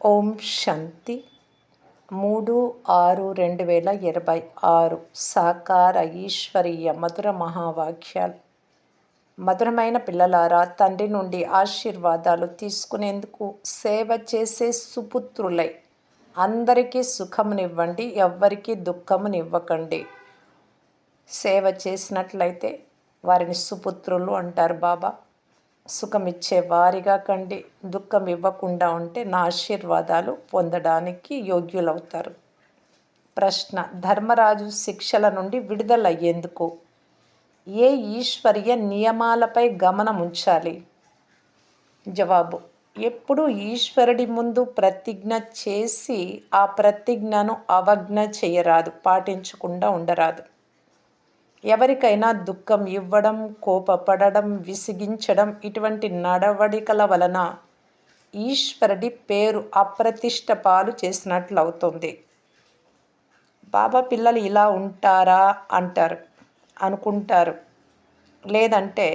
ఓం శాంతి 3/6/2026 సాకార ఈశ్వరీయ మధుర మహావాక్యాలు. మధురమైన పిల్లలారా, తండ్రి నుండి ఆశీర్వాదాలు తీసుకునేందుకు సేవ చేసే సుపుత్రులై అందరికీ సుఖమునివ్వండి, ఎవ్వరికీ దుఃఖమునివ్వకండి. సేవ చేసినట్లయితే వారిని సుపుత్రులు అంటారు బాబా. సుఖమిచ్చే వారిగా కండి. దుఃఖం ఇవ్వకుండా ఉంటే నా ఆశీర్వాదాలు పొందడానికి యోగ్యులవుతారు. ప్రశ్న: ధర్మరాజు శిక్షల నుండి విడుదలయ్యేందుకు ఏ ఈశ్వరీయ నియమాలపై గమనం ఉంచాలి? జవాబు: ఎప్పుడు ఈశ్వరుడి ముందు ప్రతిజ్ఞ చేసి ఆ ప్రతిజ్ఞను అవజ్ఞ చేయరాదు, పాటించకుండా ఉండరాదు. ఎవరికైనా దుఃఖం ఇవ్వడం, కోపపడడం, విసిగించడం ఇటువంటి నడవడికల వలన ఈశ్వరుడి పేరు అప్రతిష్ట పాలు చేసినట్లవుతుంది. బాబా పిల్లలు ఇలా ఉంటారా అనుకుంటారు. లేదంటే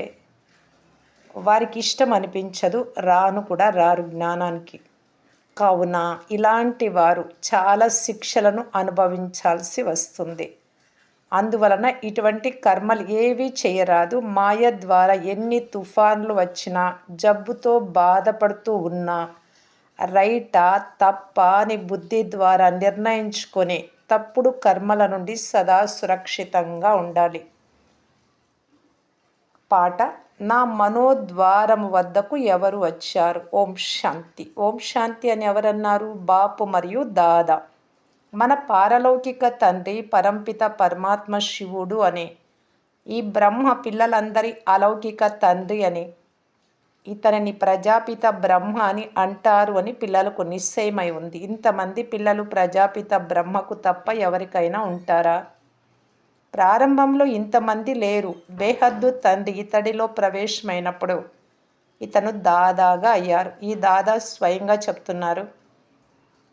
వారికి ఇష్టం అనిపించదు, రాను కూడా రారు జ్ఞానానికి. కావున ఇలాంటి వారు చాలా శిక్షలను అనుభవించాల్సి వస్తుంది. అందువలన ఇటువంటి కర్మలు ఏవీ చేయరాదు. మాయ ద్వారా ఎన్ని తుఫాన్లు వచ్చినా, జబ్బుతో బాధపడుతూ ఉన్నా, రైటా తప్ప అని బుద్ధి ద్వారా నిర్ణయించుకొని తప్పుడు కర్మల నుండి సదా సురక్షితంగా ఉండాలి. పాట: నా మనోద్వారము వద్దకు ఎవరు వచ్చారు? ఓం శాంతి. ఓం శాంతి అని ఎవరన్నారు? బాపు మరియు దాదా. మన పారలౌకిక తండ్రి పరంపిత పరమాత్మ శివుడు అని, ఈ బ్రహ్మ పిల్లలందరి అలౌకిక తండ్రి అని, ఇతనిని ప్రజాపిత బ్రహ్మ అని అంటారు అని పిల్లలకు నిశ్చయమై ఉంది. ఇంతమంది పిల్లలు ప్రజాపిత బ్రహ్మకు తప్ప ఎవరికైనా ఉంటారా? ప్రారంభంలో ఇంతమంది లేరు. బేహద్దు తండ్రి ఇతడిలో ప్రవేశమైనప్పుడు ఇతను దాదాగా అయ్యారు. ఈ దాదా స్వయంగా చెప్తున్నారు,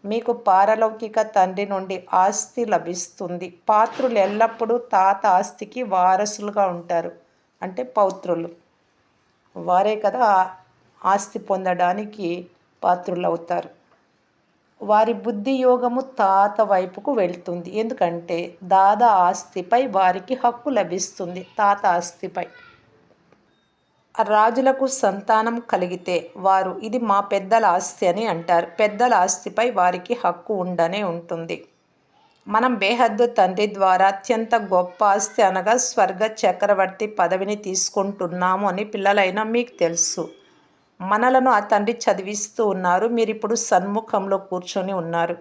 మీకు పారలౌకిక తండ్రి నుండి ఆస్తి లభిస్తుంది. పాత్రులు ఎల్లప్పుడూ తాత ఆస్తికి వారసులుగా ఉంటారు. అంటే పౌత్రులు వారే కదా ఆస్తి పొందడానికి పాత్రులవుతారు. వారి బుద్ధి యోగము తాత వైపుకు వెళ్తుంది. ఎందుకంటే దాదా ఆస్తిపై వారికి హక్కు లభిస్తుంది. తాత ఆస్తిపై రాజులకు సంతానం కలిగితే వారు ఇది మా పెద్దల ఆస్తి అని అంటారు. పెద్దల ఆస్తిపై వారికి హక్కు ఉండనే ఉంటుంది. మనం బేహద్దు తండ్రి ద్వారా అత్యంత గొప్ప ఆస్తి అనగా స్వర్గ చక్రవర్తి పదవిని తీసుకుంటున్నాము అని పిల్లలైనా మీకు తెలుసు. మనలను ఆ తండ్రి చదివిస్తూ ఉన్నారు. మీరిప్పుడు సన్ముఖంలో కూర్చొని ఉన్నారు.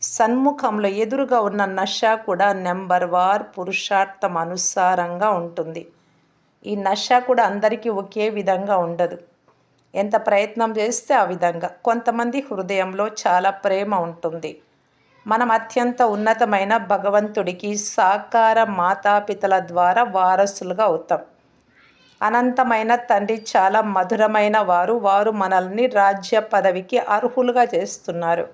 సన్ముఖంలో ఎదురుగా ఉన్న నష కూడా నెంబర్ వార్ పురుషార్థం అనుసారంగా ఉంటుంది. ఈ నష కూడా అందరికీ ఒకే విధంగా ఉండదు. ఎంత ప్రయత్నం చేస్తే ఆ విధంగా. కొంతమంది హృదయంలో చాలా ప్రేమ ఉంటుంది. మనం అత్యంత ఉన్నతమైన భగవంతుడికి సాకార మాతాపితల ద్వారా వారసులుగా అవుతాం. అనంతమైన తండ్రి చాలా మధురమైన వారు మనల్ని రాజ్య పదవికి అర్హులుగా చేస్తున్నారు.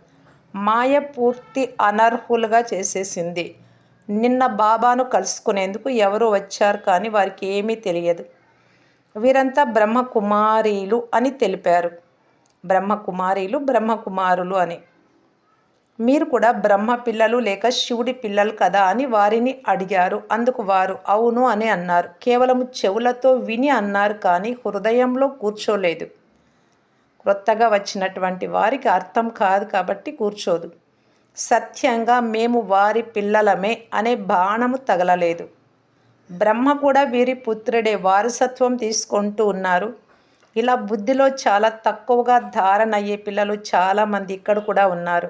మాయ పూర్తి అనర్హులుగా చేసేసింది. నిన్న బాబాను కలుసుకునేందుకు ఎవరో వచ్చారు, కానీ వారికి ఏమీ తెలియదు. వీరంతా బ్రహ్మకుమారీలు అని తెలిపారు. బ్రహ్మకుమారీలు, బ్రహ్మకుమారులు అని. మీరు కూడా బ్రహ్మ పిల్లలు లేక శివుడి పిల్లలు కదా అని వారిని అడిగారు. అందుకు వారు అవును అని అన్నారు. కేవలం చెవులతో విని అన్నారు, కానీ హృదయంలో కూర్చోలేదు. క్రొత్తగా వచ్చినటువంటి వారికి అర్థం కాదు కాబట్టి కూర్చోదు. సత్యంగా మేము వారి పిల్లలమే అనే బాణము తగలలేదు. బ్రహ్మ కూడా వీరి పుత్రుడే, వారసత్వం తీసుకుంటూ ఉన్నారు. ఇలా బుద్ధిలో చాలా తక్కువగా ధారణ అయ్యే పిల్లలు చాలామంది ఇక్కడ కూడా ఉన్నారు.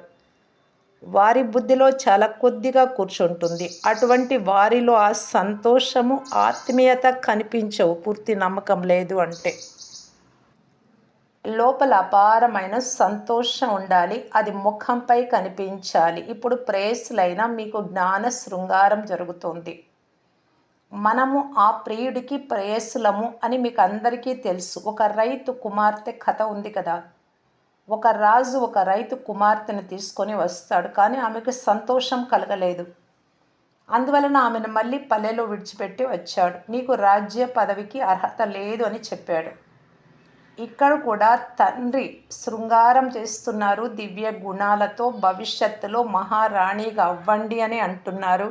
వారి బుద్ధిలో చాలా కొద్దిగా కూర్చుంటుంది. అటువంటి వారిలో ఆ సంతోషము, ఆత్మీయత కనిపించవు. పూర్తి నమ్మకం లేదు అంటే లోపల అపారమైన సంతోషం ఉండాలి. అది ముఖంపై కనిపించాలి. ఇప్పుడు ప్రేయస్సులైనా మీకు జ్ఞాన శృంగారం జరుగుతుంది. మనము ఆ ప్రియుడికి ప్రేయస్సులము అని మీకు అందరికీ తెలుసు. ఒక రైతు కుమార్తె కథ ఉంది కదా. ఒక రాజు ఒక రైతు కుమార్తెను తీసుకొని వస్తాడు, కానీ ఆమెకు సంతోషం కలగలేదు. అందువలన ఆమెను మళ్ళీ పల్లెలో విడిచిపెట్టి వచ్చాడు. నీకు రాజ్య పదవికి అర్హత లేదు అని చెప్పాడు. ఇక్కడ కూడా తండ్రి శృంగారం చేస్తున్నారు దివ్య గుణాలతో. భవిష్యత్తులో మహారాణిగా అవ్వండి అని అంటున్నారు.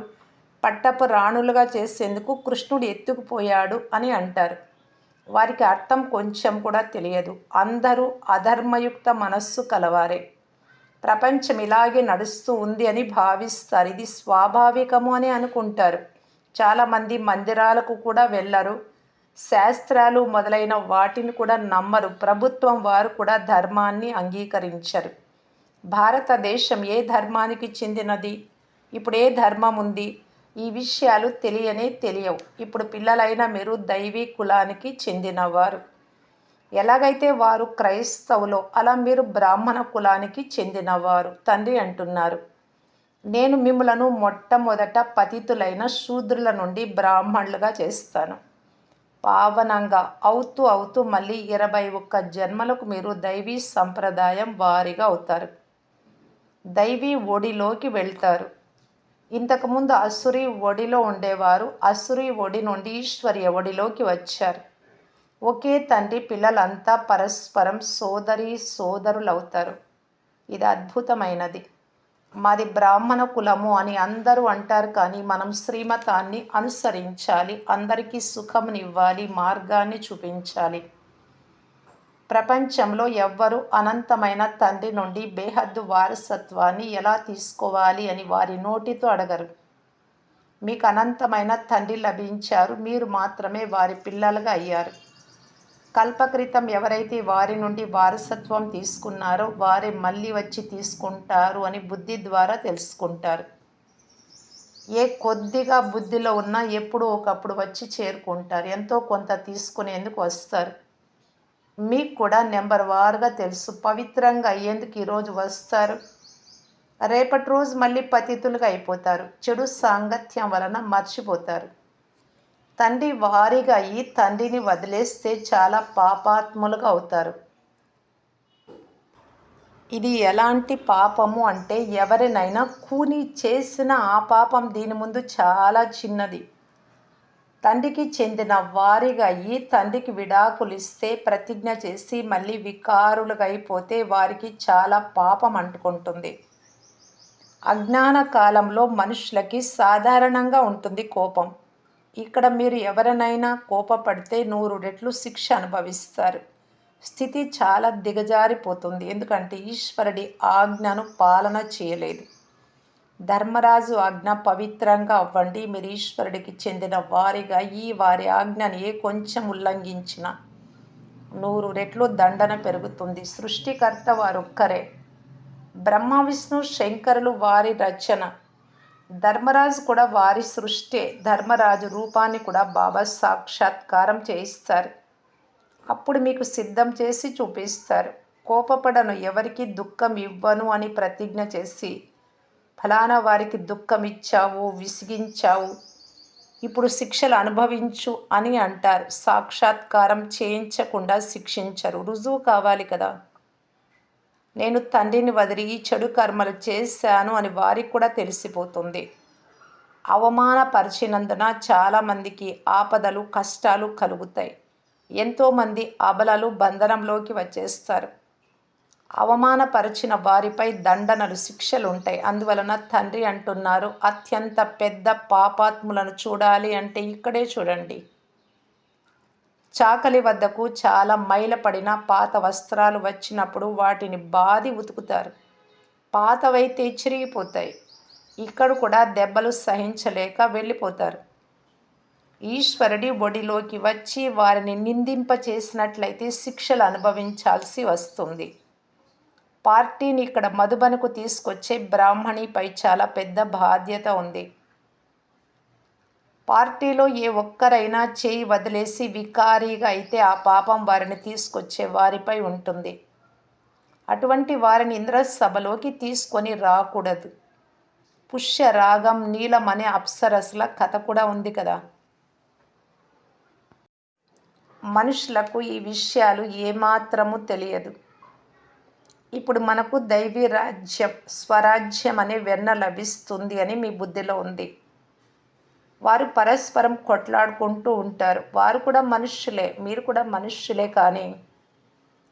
పట్టపు రాణులుగా చేసేందుకు కృష్ణుడు ఎత్తుకుపోయాడు అని అంటారు. వారికి అర్థం కొంచెం కూడా తెలియదు. అందరూ అధర్మయుక్త మనస్సు కలవారే. ప్రపంచం ఇలాగే నడుస్తూ ఉంది అని భావిస్తారు. ఇది స్వాభావికము అని అనుకుంటారు. చాలామంది మందిరాలకు కూడా వెళ్ళరు. శాస్త్రాలు మొదలైన వాటిని కూడా నమ్మరు. ప్రభుత్వం వారు కూడా ధర్మాన్ని అంగీకరించరు. భారతదేశం ఏ ధర్మానికి చెందినది? ఇప్పుడు ఏ ధర్మం ఉంది? ఈ విషయాలు తెలియవు. ఇప్పుడు పిల్లలైన మీరు దైవీ కులానికి చెందినవారు. ఎలాగైతే వారు క్రైస్తవులో అలా మీరు బ్రాహ్మణ కులానికి చెందినవారు. తండ్రి అంటున్నారు, నేను మిమ్మలను మొట్టమొదట పతితులైన శూద్రుల నుండి బ్రాహ్మణులుగా చేస్తాను. పావనంగా అవుతూ మళ్ళీ 21 జన్మలకు మీరు దైవీ సంప్రదాయం వారిగా అవుతారు. దైవీ ఒడిలోకి వెళ్తారు. ఇంతకుముందు అసురీ ఒడిలో ఉండేవారు. అసురీ ఒడి నుండి ఈశ్వర్య ఒడిలోకి వచ్చారు. ఒకే తండ్రి పిల్లలంతా పరస్పరం సోదరులవుతారు. ఇది అద్భుతమైనది. మాది బ్రాహ్మణ కులము అని అందరూ అంటారు, కానీ మనం శ్రీమతాన్ని అనుసరించాలి. అందరికీ సుఖమునివ్వాలి, మార్గాన్ని చూపించాలి. ప్రపంచంలో ఎవ్వరూ అనంతమైన తండ్రి నుండి బేహద్దు వారసత్వాన్ని ఎలా తీసుకోవాలి అని వారి నోటితో అడగరు. మీకు అనంతమైన తండ్రి లభించారు, మీరు మాత్రమే వారి పిల్లలుగా అయ్యారు. కల్పక్రితం ఎవరైతే వారి నుండి వారసత్వం తీసుకున్నారో వారే మళ్ళీ వచ్చి తీసుకుంటారు అని బుద్ధి ద్వారా తెలుసుకుంటారు. ఏ కొద్దిగా బుద్ధిలో ఉన్నా ఎప్పుడో ఒకప్పుడు వచ్చి చేరుకుంటారు. ఎంతో కొంత తీసుకునేందుకు వస్తారు. మీకు కూడా నెంబర్ వారుగా తెలుసు. పవిత్రంగా అయ్యేందుకు ఈరోజు వస్తారు, రేపటి రోజు మళ్ళీ పతితులుగా అయిపోతారు. చెడు సాంగత్యం వలన మర్చిపోతారు. తండ్రి వారిగా అయ్యి తండ్రిని వదిలేస్తే చాలా పాపాత్ములుగా అవుతారు. ఇది ఎలాంటి పాపము అంటే, ఎవరినైనా కూని చేసిన ఆ పాపం దీని ముందు చాలా చిన్నది. తండ్రికి చెందిన వారిగా అయ్యి తండ్రికి విడాకులు ఇస్తే, ప్రతిజ్ఞ చేసి మళ్ళీ వికారులుగా అయిపోతే వారికి చాలా పాపం అంటుకుంటుంది. అజ్ఞాన కాలంలో మనుషులకి సాధారణంగా ఉంటుంది కోపం. ఇక్కడ మీరు ఎవరినైనా కోపపడితే 100 రెట్లు శిక్ష అనుభవిస్తారు. స్థితి చాలా దిగజారిపోతుంది. ఎందుకంటే ఈశ్వరుడి ఆజ్ఞను పాలన చేయలేదు. ధర్మరాజు ఆజ్ఞ పవిత్రంగా అవ్వండి. మీరు ఈశ్వరుడికి చెందిన వారిగా ఈ వారి ఆజ్ఞను కొంచెం ఉల్లంఘించిన 100 రెట్లు దండన పెరుగుతుంది. సృష్టికర్త వారొక్కరే. బ్రహ్మ విష్ణు శంకరులు వారి రచన. ధర్మరాజు కూడా వారి సృష్టే. ధర్మరాజు రూపాన్ని కూడా బాబా సాక్షాత్కారం చేయిస్తారు. అప్పుడు మీకు సిద్ధం చేసి చూపిస్తారు. కోపపడను, ఎవరికి దుఃఖం ఇవ్వను అని ప్రతిజ్ఞ చేసి, ఫలానా వారికి దుఃఖం ఇచ్చావు, విసిగించావు, ఇప్పుడు శిక్షలు అనుభవించు అని అంటారు. సాక్షాత్కారం చేయించకుండా శిక్షించరు. రుజువు కావాలి కదా. నేను తండ్రిని వదిలి ఈ చెడు కర్మలు చేశాను అని వారికి కూడా తెలిసిపోతుంది. అవమానపరిచినందున చాలామందికి ఆపదలు, కష్టాలు కలుగుతాయి. ఎంతోమంది అబలలు బంధనంలోకి వచ్చేస్తారు. అవమానపరిచిన వారిపై దండనలు, శిక్షలు ఉంటాయి. అందువలన తండ్రి అంటున్నారు, అత్యంత పెద్ద పాపాత్ములను చూడాలి అంటే ఇక్కడే చూడండి. చాకలి వద్దకు చాలా మైలపడిన పాత వస్త్రాలు వచ్చినప్పుడు వాటిని బాది ఉతుకుతారు. పాతవైతే చిరిగిపోతాయి. ఇక్కడ కూడా దెబ్బలు సహించలేక వెళ్ళిపోతారు. ఈశ్వరుడి ఒడిలోకి వచ్చి వారిని నిందింపచేసినట్లయితే శిక్షలు అనుభవించాల్సి వస్తుంది. పార్టీని ఇక్కడ మధుబనకు తీసుకొచ్చే బ్రాహ్మణిపై చాలా పెద్ద బాధ్యత ఉంది. పార్టీలో ఏ ఒక్కరైనా చేయి వదిలేసి వికారీగా అయితే ఆ పాపం వారిని తీసుకొచ్చే వారిపై ఉంటుంది. అటువంటి వారిని ఇంద్రసభలోకి తీసుకొని రాకూడదు. పుష్యరాగం, నీలం అనే అప్సరసల కథ కూడా ఉంది కదా. మనుషులకు ఈ విషయాలు ఏమాత్రము తెలియదు. ఇప్పుడు మనకు దైవీ రాజ్యం, స్వరాజ్యం అనే వెన్న లభిస్తుంది అని మీ బుద్ధిలో ఉంది. వారు పరస్పరం కొట్లాడుకుంటూ ఉంటారు. వారు కూడా మనుష్యులే, మీరు కూడా మనుష్యులే. కానీ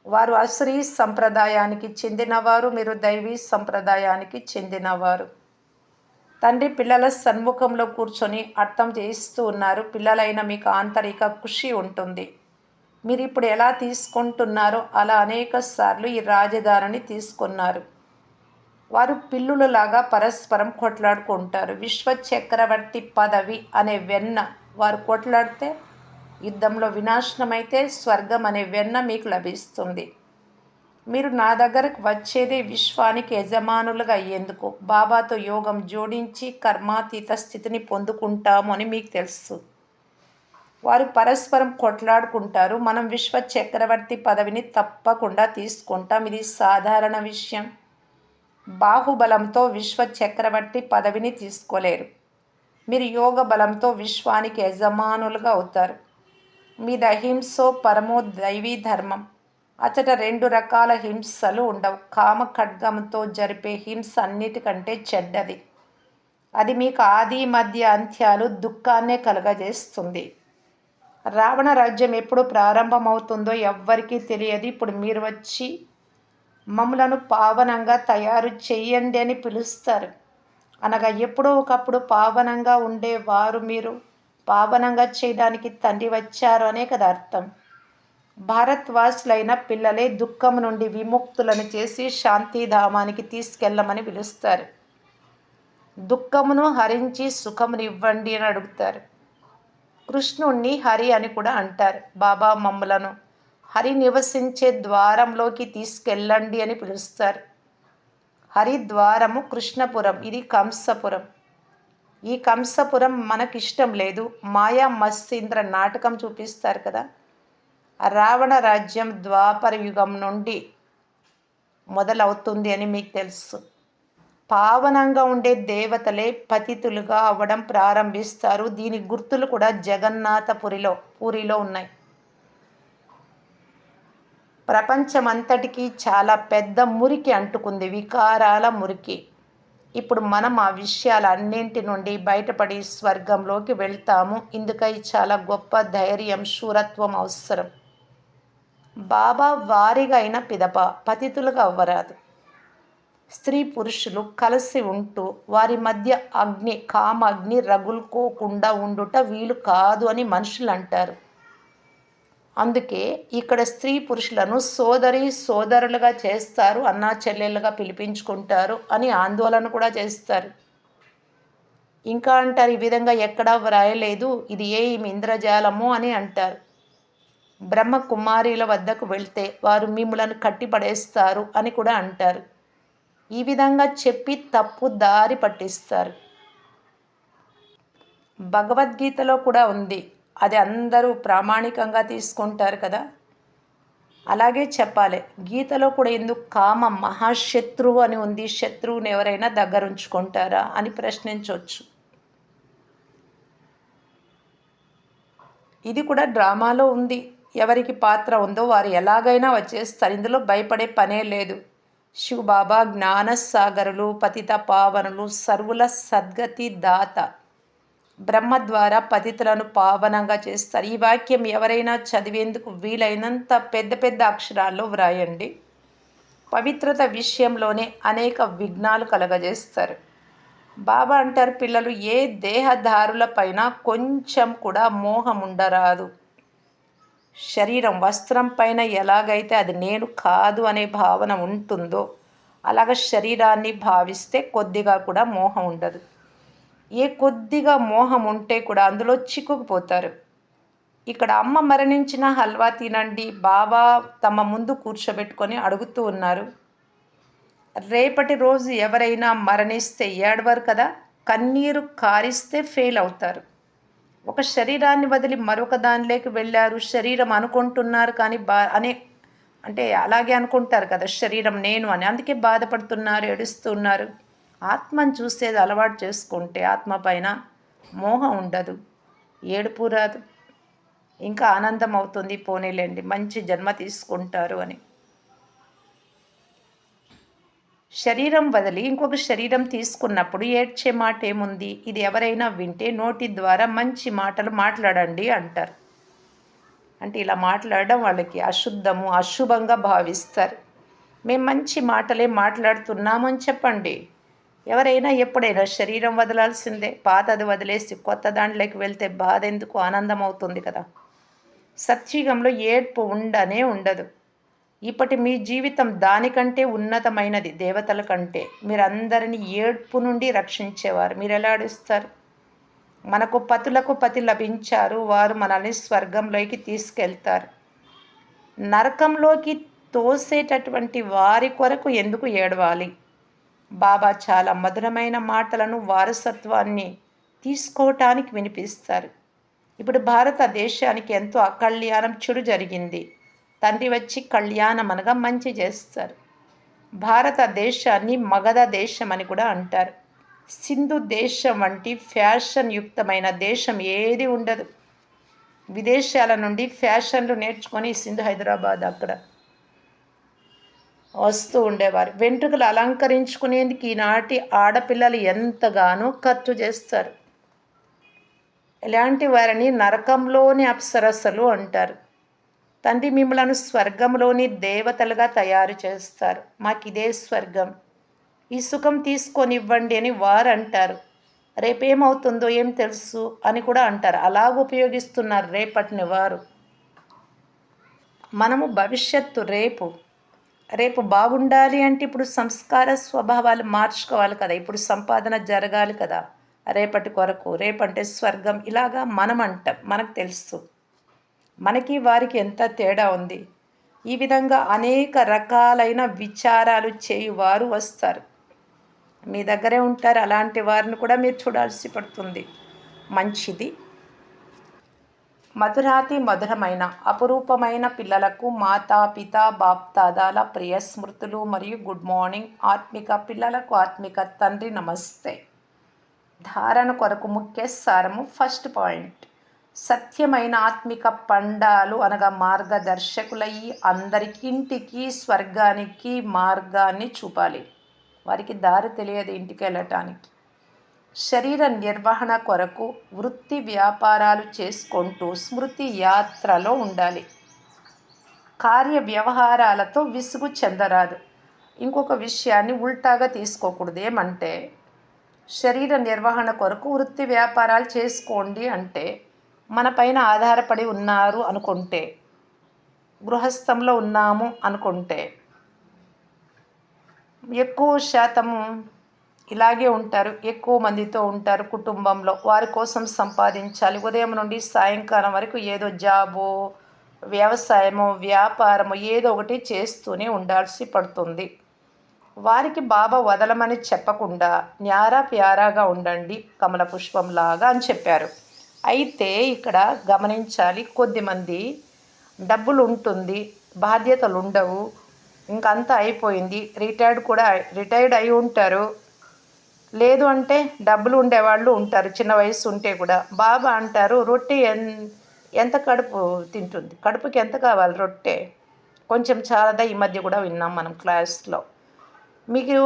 వారు అసురీ సంప్రదాయానికి చెందినవారు, మీరు దైవీ సంప్రదాయానికి చెందినవారు. తండ్రి పిల్లల సన్ముఖంలో కూర్చొని అర్థం చేయిస్తూ ఉన్నారు. పిల్లలైన మీకు ఆంతరిక ఖుషి ఉంటుంది. మీరు ఇప్పుడు ఎలా తీసుకుంటున్నారో అలా అనేక సార్లు ఈ రాజధానిని తీసుకున్నారు. వారు పిల్లులలాగా పరస్పరం కొట్లాడుకుంటారు. విశ్వ చక్రవర్తి పదవి అనే వెన్న వారు కొట్లాడితే యుద్ధంలో వినాశనమైతే స్వర్గం అనే వెన్న మీకు లభిస్తుంది. మీరు నా దగ్గరకు వచ్చేదే విశ్వానికి యజమానులుగా అయ్యేందుకు. బాబాతో యోగం జోడించి కర్మాతీత స్థితిని పొందుకుంటాము అని మీకు తెలుసు. వారు పరస్పరం కొట్లాడుకుంటారు. మనం విశ్వ చక్రవర్తి పదవిని తప్పకుండా తీసుకుంటాం. ఇది సాధారణ విషయం. బాహుబలంతో విశ్వ చక్రవర్తి పదవిని తీసుకోలేరు. మీరు యోగ బలంతో విశ్వానికి యజమానులుగా అవుతారు. మీది అహింసో పరమో దైవీ ధర్మం. అచట రెండు రకాల హింసలు ఉండవు. కామ ఖడ్గంతో జరిపే హింస అన్నిటికంటే చెడ్డది. అది మీకు ఆది మధ్య అంత్యాలు దుఃఖాన్నే కలుగజేస్తుంది. రావణ రాజ్యం ఎప్పుడు ప్రారంభమవుతుందో ఎవ్వరికీ తెలియదు. ఇప్పుడు మీరు వచ్చి మమ్ములను పావనంగా తయారు చెయ్యండి అని పిలుస్తారు. అనగా ఎప్పుడో ఒకప్పుడు పావనంగా ఉండేవారు మీరు పావనంగా చేయడానికి తండ్రి వచ్చారు అనే కదా అర్థం. భారత్వాసులైన పిల్లలే దుఃఖం నుండి విముక్తులను చేసి శాంతిధామానికి తీసుకెళ్ళమని పిలుస్తారు. దుఃఖమును హరించి సుఖమునివ్వండి అని అడుగుతారు. కృష్ణుణ్ణి హరి అని కూడా అంటారు. బాబా మమ్ములను హరి నివసించే ద్వారంలోకి తీసుకెళ్ళండి అని పిలుస్తారు. హరిద్వారము కృష్ణపురం, ఇది కంసపురం. ఈ కంసపురం మనకిష్టం లేదు. మాయా మత్స్యేంద్ర నాటకం చూపిస్తారు కదా. రావణ రాజ్యం ద్వాపర యుగం నుండి మొదలవుతుంది అని మీకు తెలుసు. పావనంగా ఉండే దేవతలే పతితులుగా అవ్వడం ప్రారంభిస్తారు. దీని గుర్తులు కూడా పూరిలో ఉన్నాయి. ప్రపంచమంతటికీ చాలా పెద్ద మురికి అంటుకుంది, వికారాల మురికి. ఇప్పుడు మనం ఆ విషయాలన్నింటి నుండి బయటపడి స్వర్గంలోకి వెళ్తాము. ఇందుకై చాలా గొప్ప ధైర్యం, శూరత్వం అవసరం. బాబా వారిగా అయిన పిదప పతితులుగా అవ్వరాదు. స్త్రీ పురుషులు కలిసి ఉంటూ వారి మధ్య కామాగ్ని రగులుకోకుండా ఉండుట వీలు కాదు అని మనుషులు అంటారు. అందుకే ఇక్కడ స్త్రీ పురుషులను సోదరులుగా చేస్తారు, అన్నా చెల్లెలుగా పిలిపించుకుంటారు అని ఆందోళన కూడా చేస్తారు. ఇంకా అంటారు, ఈ విధంగా ఎక్కడా వ్రాయలేదు, ఇది ఏమి ఇంద్రజాలము అని అంటారు. బ్రహ్మ కుమారీల వద్దకు వెళ్తే వారు మిమ్ములను కట్టిపడేస్తారు అని కూడా అంటారు. ఈ విధంగా చెప్పి తప్పు దారి పట్టిస్తారు. భగవద్గీతలో కూడా ఉంది, అది అందరూ ప్రామాణికంగా తీసుకుంటారు కదా. అలాగే చెప్పాలి. గీతలో కూడా ఎందుకు కామం మహాశత్రువు అని ఉంది. శత్రువుని ఎవరైనా దగ్గర ఉంచుకుంటారా అని ప్రశ్నించవచ్చు. ఇది కూడా డ్రామాలో ఉంది. ఎవరికి పాత్ర ఉందో వారు ఎలాగైనా వచ్చేస్తారు. ఇందులో భయపడే పనే లేదు. శివబాబా జ్ఞానసాగరులు, పతిత పావనులు, సర్వుల సద్గతి దాత. బ్రహ్మ ద్వారా పతితులను పావనంగా చేస్తారు. ఈ వాక్యం ఎవరైనా చదివేందుకు వీలైనంత పెద్ద పెద్ద అక్షరాల్లో వ్రాయండి. పవిత్రత విషయంలోనే అనేక విఘ్నాలు కలగజేస్తారు. బాబా అంటారు, పిల్లలు ఏ దేహదారుల పైన కొంచెం కూడా మోహం ఉండరాదు. శరీరం వస్త్రం పైన ఎలాగైతే అది నేను కాదు అనే భావన ఉంటుందో అలాగ శరీరాన్ని భావిస్తే కొద్దిగా కూడా మోహం ఉండదు. ఏ కొద్దిగా మోహం ఉంటే కూడా అందులో చిక్కుకుపోతారు. ఇక్కడ అమ్మ మరణించిన హల్వా తినండి బాబా తమ ముందు కూర్చోబెట్టుకొని అడుగుతూ ఉన్నారు. రేపటి రోజు ఎవరైనా మరణిస్తే ఏడవరు కదా, కన్నీరు కారిస్తే ఫెయిల్ అవుతారు. ఒక శరీరాన్ని వదిలి మరొక దానిలోకి వెళ్ళారు, శరీరం అనుకుంటున్నారు కానీ అంటే అలాగే అనుకుంటారు కదా, శరీరం నేను అని, అందుకే బాధపడుతున్నారు, ఏడుస్తున్నారు. ఆత్మను చూసేది అలవాటు చేసుకుంటే ఆత్మ పైన మోహం ఉండదు, ఏడుపు రాదు, ఇంకా ఆనందం అవుతుంది. పోనీలేండి, మంచి జన్మ తీసుకుంటారు అని. శరీరం వదిలి ఇంకొక శరీరం తీసుకున్నప్పుడు ఏడ్చే మాట ఏముంది? ఇది ఎవరైనా వింటే నోటి ద్వారా మంచి మాటలు మాట్లాడండి అంటారు. అంటే ఇలా మాట్లాడడం వాళ్ళకి అశుద్ధము, అశుభంగా భావిస్తారు. మేము మంచి మాటలే మాట్లాడుతున్నామని చెప్పండి. ఎవరైనా ఎప్పుడైనా శరీరం వదలాల్సిందే. పాతది వదిలేసి కొత్త దాంట్లోకి వెళ్తే బాధ ఎందుకు, ఆనందం అవుతుంది కదా. సత్యుగంలో ఏడ్పు ఉండనే ఉండదు. ఇప్పటి మీ జీవితం దానికంటే ఉన్నతమైనది. దేవతల కంటే మీరందరినీ ఏడ్పు నుండి రక్షించేవారు. మీరు ఎలా ఏడుస్తారు? మనకు పతులకు పతి లభించారు. వారు మనల్ని స్వర్గంలోకి తీసుకెళ్తారు. నరకంలోకి తోసేటటువంటి వారి కొరకు ఎందుకు ఏడవాలి? బాబా చాలా మధురమైన మాటలను, వారసత్వాన్ని తీసుకోవటానికి వినిపిస్తారు. ఇప్పుడు భారతదేశానికి ఎంతో అకళ్యాణం, చెడు జరిగింది. తండ్రి వచ్చి కళ్యాణం అనగా మంచి చేస్తారు. భారతదేశాన్ని మగధ దేశం అని కూడా అంటారు. సింధు దేశం వంటి ఫ్యాషన్ యుక్తమైన దేశం ఏది ఉండదు. విదేశాల నుండి ఫ్యాషన్లు నేర్చుకొని సింధు, హైదరాబాద్ అక్కడ వస్తూ ఉండేవారు. వెంట్రుకలు అలంకరించుకునేందుకు ఈనాటి ఆడపిల్లలు ఎంతగానో ఖర్చు చేస్తారు. ఇలాంటి వారిని నరకంలోని అప్సరసలు అంటారు. తండ్రి మిమ్మలను స్వర్గంలోని దేవతలుగా తయారు చేస్తారు. మాకు ఇదే స్వర్గం, ఈ సుఖం తీసుకొనివ్వండి అని వారు అంటారు. రేపేమవుతుందో ఏం తెలుసు అని కూడా అంటారు. అలాగ ఉపయోగిస్తున్నారు రేపటిని వారు. మనము భవిష్యత్తు రేపు బాగుండాలి అంటే ఇప్పుడు సంస్కార స్వభావాలు మార్చుకోవాలి కదా. ఇప్పుడు సంపాదన జరగాలి కదా రేపటి కొరకు. రేపంటే స్వర్గం ఇలాగా మనం అంటాం. మనకు తెలుసు మనకి వారికి ఎంత తేడా ఉంది. ఈ విధంగా అనేక రకాలైన విచారాలు చేయువారు వస్తారు. మీ దగ్గరే ఉంటారు. అలాంటి వారిని కూడా మీరు చూడాల్సి పడుతుంది. మంచిది. మధురాతి మధురమైన అపురూపమైన పిల్లలకు మాతాపిత బాప్దాదాల ప్రియ స్మృతులు మరియు గుడ్ మార్నింగ్. ఆత్మిక పిల్లలకు ఆత్మిక తండ్రి నమస్తే. ధారణ కొరకు ముఖ్య సారము. ఫస్ట్ పాయింట్, సత్యమైన ఆత్మిక పండాలు అనగా మార్గదర్శకులయ్యి అందరికింటికి స్వర్గానికి మార్గాన్ని చూపాలి. వారికి దారి తెలియదు ఇంటికి వెళ్ళటానికి. శరీర నిర్వహణ కొరకు వృత్తి వ్యాపారాలు చేసుకుంటూ స్మృతి యాత్రలో ఉండాలి. కార్య వ్యవహారాలతో విసుగు చెందరాదు. ఇంకొక విషయాన్ని ఉల్టాగా తీసుకోకూడదు. ఏమంటే శరీర నిర్వహణ కొరకు వృత్తి వ్యాపారాలు చేసుకోండి అంటే మన పైన ఆధారపడి ఉన్నారు అనుకుంటే, గృహస్థంలో ఉన్నాము అనుకుంటే ఎక్కువ శాతము ఇలాగే ఉంటారు. ఎక్కువ మందితో ఉంటారు కుటుంబంలో. వారి కోసం సంపాదించాలి. ఉదయం నుండి సాయంకాలం వరకు ఏదో జాబో, వ్యవసాయమో, వ్యాపారమో ఏదో ఒకటి చేస్తూనే ఉండాల్సి పడుతుంది. వారికి బాబా వదలమని చెప్పకుండా న్యారా ప్యారాగా ఉండండి, కమల పుష్పంలాగా అని చెప్పారు. అయితే ఇక్కడ గమనించాలి, కొద్దిమంది డబ్బులు ఉంటుంది, బాధ్యతలు ఉండవు, ఇంకంతా అయిపోయింది, రిటైర్డ్ అయి ఉంటారు. లేదు అంటే డబ్బులు ఉండేవాళ్ళు ఉంటారు చిన్న వయసు ఉంటే కూడా. బాబా అంటారు, రొట్టె ఎంత కడుపు తింటుంది, కడుపుకి ఎంత కావాలి రొట్టె, కొంచెం చాలదా. ఈ మధ్య కూడా విన్నాం మనం క్లాస్లో. మీకు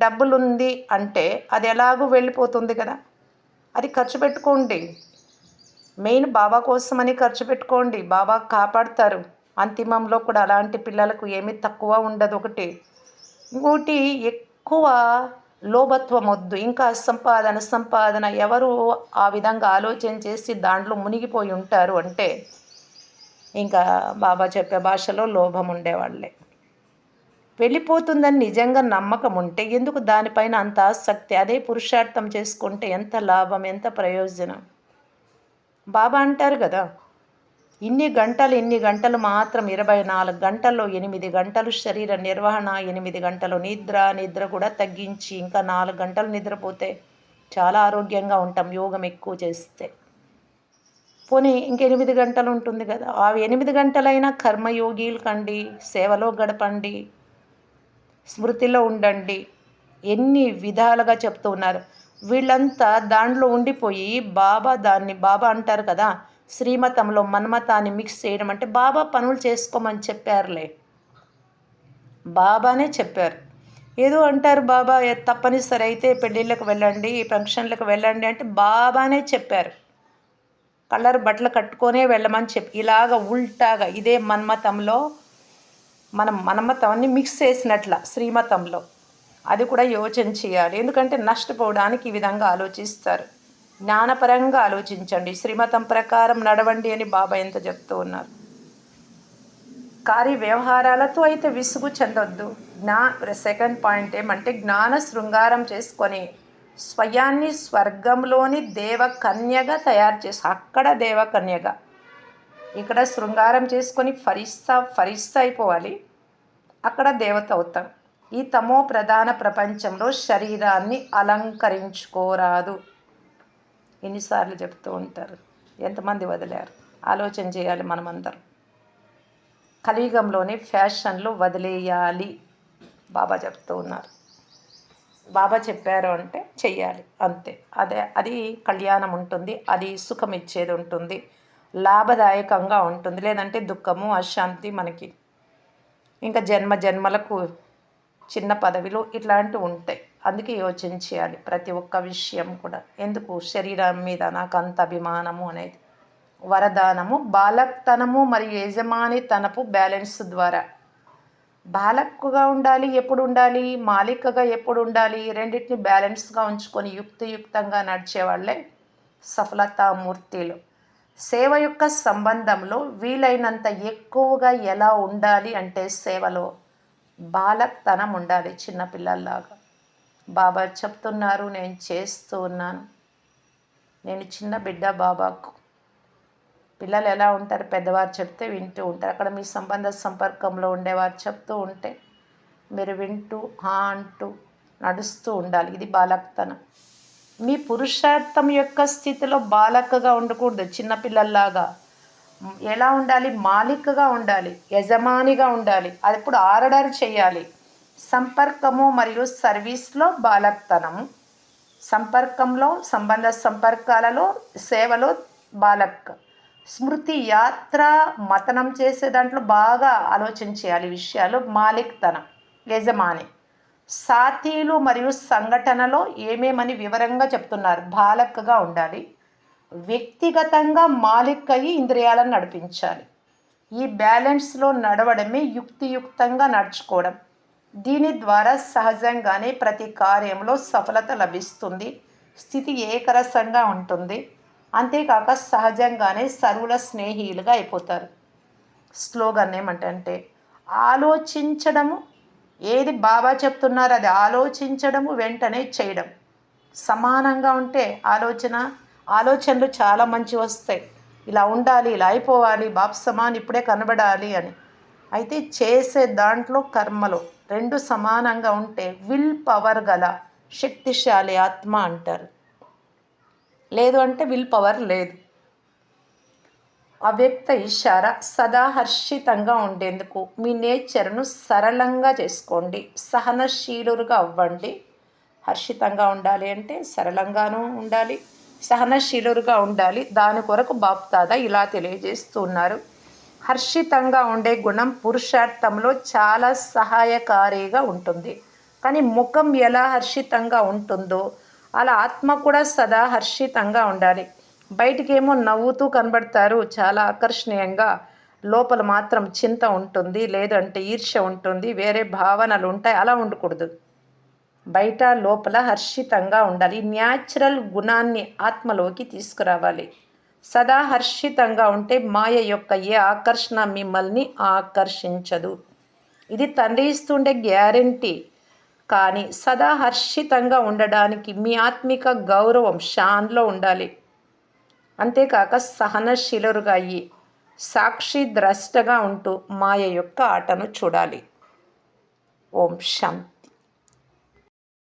డబ్బులుంది అంటే అది ఎలాగూ వెళ్ళిపోతుంది కదా, అది ఖర్చు పెట్టుకోండి. మెయిన్ బాబా కోసమని ఖర్చు పెట్టుకోండి. బాబా కాపాడుతారు. అంతిమంలో కూడా అలాంటి పిల్లలకు ఏమీ తక్కువ ఉండదు. ఒకటి ఇంకోటి, ఎక్కువ లోభత్వం వద్దు. ఇంకా సంపాదన ఎవరు ఆ విధంగా ఆలోచన చేసి దాంట్లో మునిగిపోయి ఉంటారు అంటే ఇంకా బాబా చెప్పే భాషలో లోభం ఉండేవాళ్ళే. వెళ్ళిపోతుందని నిజంగా నమ్మకం ఉంటే ఎందుకు దానిపైన అంత ఆసక్తి? అదే పురుషార్థం చేసుకుంటే ఎంత లాభం, ఎంత ప్రయోజనం. బాబా అంటారు కదా, ఇన్ని గంటలు మాత్రం 24 గంటల్లో 8 గంటలు శరీర నిర్వహణ, 8 గంటలు నిద్ర కూడా తగ్గించి ఇంకా 4 గంటలు నిద్రపోతే చాలా ఆరోగ్యంగా ఉంటాం యోగం ఎక్కువ చేస్తే. పోనీ ఇంక 8 గంటలు ఉంటుంది కదా, ఆ 8 గంటలైనా కర్మయోగిలు కండి, సేవలో గడపండి, స్మృతిలో ఉండండి. ఎన్ని విధాలుగా చెప్తూ ఉన్నారు. వీళ్ళంతా దాంట్లో ఉండిపోయి బాబా అంటారు కదా, శ్రీమతంలో మన్మతాన్ని మిక్స్ చేయడం అంటే బాబా పనులు చేసుకోమని చెప్పారులే. బాబానే చెప్పారు. ఏదో అంటారు బాబా తప్పనిసరి అయితే పెళ్ళిళ్ళకు వెళ్ళండి, ఫంక్షన్లకు వెళ్ళండి అంటే బాబానే చెప్పారు. కలర్ బట్టలు కట్టుకొనే వెళ్ళమని చెప్పి ఇలాగ ఉల్టాగా ఇదే మన్మతంలో మనం మన్మతాన్ని మిక్స్ చేసినట్ల శ్రీమతంలో అది కూడా యోచన చేయాలి. ఎందుకంటే నష్టపోవడానికి ఈ విధంగా ఆలోచిస్తారు. జ్ఞానపరంగా ఆలోచించండి, శ్రీమతం ప్రకారం నడవండి అని బాబా ఎంత చెప్తూ ఉన్నారు. కార్య వ్యవహారాలతో అయితే విసుగు చెందొద్దు. సెకండ్ పాయింట్ ఏమంటే జ్ఞాన శృంగారం చేసుకొని స్వయాన్ని స్వర్గంలోని దేవకన్యగా తయారు చేసి అక్కడ దేవకన్యగా ఇక్కడ శృంగారం చేసుకొని ఫరిస్తా అయిపోవాలి, అక్కడ దేవత అవుతాం. ఈ తమో ప్రధాన ప్రపంచంలో శరీరాన్ని అలంకరించుకోరాదు. ఎన్నిసార్లు చెప్తూ ఉంటారు, ఎంతమంది వదిలారు? ఆలోచన చేయాలి మనమందరం. కలియుగంలోనే ఫ్యాషన్లు వదిలేయాలి బాబా చెప్తూ ఉన్నారు. బాబా చెప్పారు అంటే చెయ్యాలి అంతే. అది కళ్యాణం ఉంటుంది, అది సుఖం ఇచ్చేది ఉంటుంది, లాభదాయకంగా ఉంటుంది. లేదంటే దుఃఖము అశాంతి మనకి ఇంకా జన్మ జన్మలకు చిన్న పదవిలో ఇట్లాంటివి ఉంటాయి. అందుకే యోచించాలి ప్రతి ఒక్క విషయం కూడా. ఎందుకు శరీరం మీద నాకు అంత అభిమానము అనేది వరదానము. బాలక్తనము మరియు యజమానితనపు బ్యాలెన్స్ ద్వారా బాలక్కుగా ఉండాలి ఎప్పుడు ఉండాలి, మాలికగా ఎప్పుడు ఉండాలి, రెండింటిని బ్యాలెన్స్గా ఉంచుకొని యుక్తియుక్తంగా నడిచేవాళ్ళే సఫలతామూర్తిలు. సేవ యొక్క సంబంధంలో వీలైనంత ఎక్కువగా ఎలా ఉండాలి అంటే సేవలో బాలక్తనం ఉండాలి, చిన్నపిల్లల్లాగా. బాబా చెప్తున్నారు, నేను చేస్తూ ఉన్నాను. నేను చిన్న బిడ్డ బాబాకు. పిల్లలు ఎలా ఉంటారు? పెద్దవారు చెప్తే వింటూ ఉంటారు. అక్కడ మీ సంపర్కంలో ఉండేవారు చెప్తూ ఉంటే మీరు వింటూ అంటూ నడుస్తూ ఉండాలి. ఇది బాలక్తనం. మీ పురుషార్థం యొక్క స్థితిలో బాలకగా ఉండకూడదు, చిన్నపిల్లల్లాగా. ఎలా ఉండాలి? మాలికగా ఉండాలి, యజమానిగా ఉండాలి. అది ఇప్పుడు ఆర్డర్ చేయాలి. సంపర్కము మరియు సర్వీస్లో బాలక్తనము, సంపర్కంలో సంపర్కాలలో సేవలో బాలక్. స్మృతి యాత్ర మతనం చేసే దాంట్లో బాగా ఆలోచించేయాలి విషయాలు. మాలిక్తనం యజమాని. సాతీలు మరియు సంఘటనలో ఏమేమని వివరంగా చెప్తున్నారు. బాలక్గా ఉండాలి, వ్యక్తిగతంగా మాలిక్ అయ్యి ఇంద్రియాలను నడిపించాలి. ఈ బ్యాలెన్స్లో నడవడమే యుక్తియుక్తంగా నడుచుకోవడం. దీని ద్వారా సహజంగానే ప్రతి కార్యంలో సఫలత లభిస్తుంది, స్థితి ఏకరసంగా ఉంటుంది. అంతేకాక సహజంగానే సర్వుల స్నేహితులుగా అయిపోతారు. స్లోగన్ ఏమంటే ఆలోచించడము, ఏది బాబా చెప్తున్నారో అది ఆలోచించడము, వెంటనే చేయడం సమానంగా ఉంటే ఆలోచనలు చాలా మంచి వస్తాయి. ఇలా ఉండాలి, ఇలా అయిపోవాలి, బాప్ సమాన్ ఇప్పుడే కనబడాలి అని. అయితే చేసే దాంట్లో కర్మలో రెండు సమానంగా ఉంటే విల్ పవర్ గల శక్తిశాలి ఆత్మ అంటారు. లేదు అంటే విల్ పవర్ లేదు. అవ్యక్త ఇషారా సదా హర్షితంగా ఉండేందుకు మీ నేచర్ను సరళంగా చేసుకోండి, సహనశీలుగా అవ్వండి. హర్షితంగా ఉండాలి అంటే సరళంగానూ ఉండాలి, సహనశీలుగా ఉండాలి. దాని కొరకు బాప్దాదా ఇలా తెలియజేస్తున్నారు. హర్షితంగా ఉండే గుణం పురుషార్థంలో చాలా సహాయకారిగా ఉంటుంది. కానీ ముఖం ఎలా హర్షితంగా ఉంటుందో అలా ఆత్మ కూడా సదా హర్షితంగా ఉండాలి. బయటికేమో నవ్వుతూ కనబడతారు చాలా ఆకర్షణీయంగా, లోపల మాత్రం చింత ఉంటుంది, లేదంటే ఈర్ష్య ఉంటుంది, వేరే భావనలు ఉంటాయి. అలా ఉండకూడదు. బయట లోపల హర్షితంగా ఉండాలి. న్యాచురల్ గుణాన్ని ఆత్మలోకి తీసుకురావాలి. సదా హర్షితంగా ఉంటే మాయ యొక్క ఏ ఆకర్షణ మిమ్మల్ని ఆకర్షించదు. ఇది తండ్రి ఇస్తుండే గ్యారంటీ. కానీ సదా హర్షితంగా ఉండడానికి మీ ఆత్మిక గౌరవం షాన్లో ఉండాలి. అంతేకాక సహనశీలుగా అయ్యి సాక్షి ద్రష్టగా ఉంటూ మాయ యొక్క ఆటను చూడాలి. ఓం శాంతి.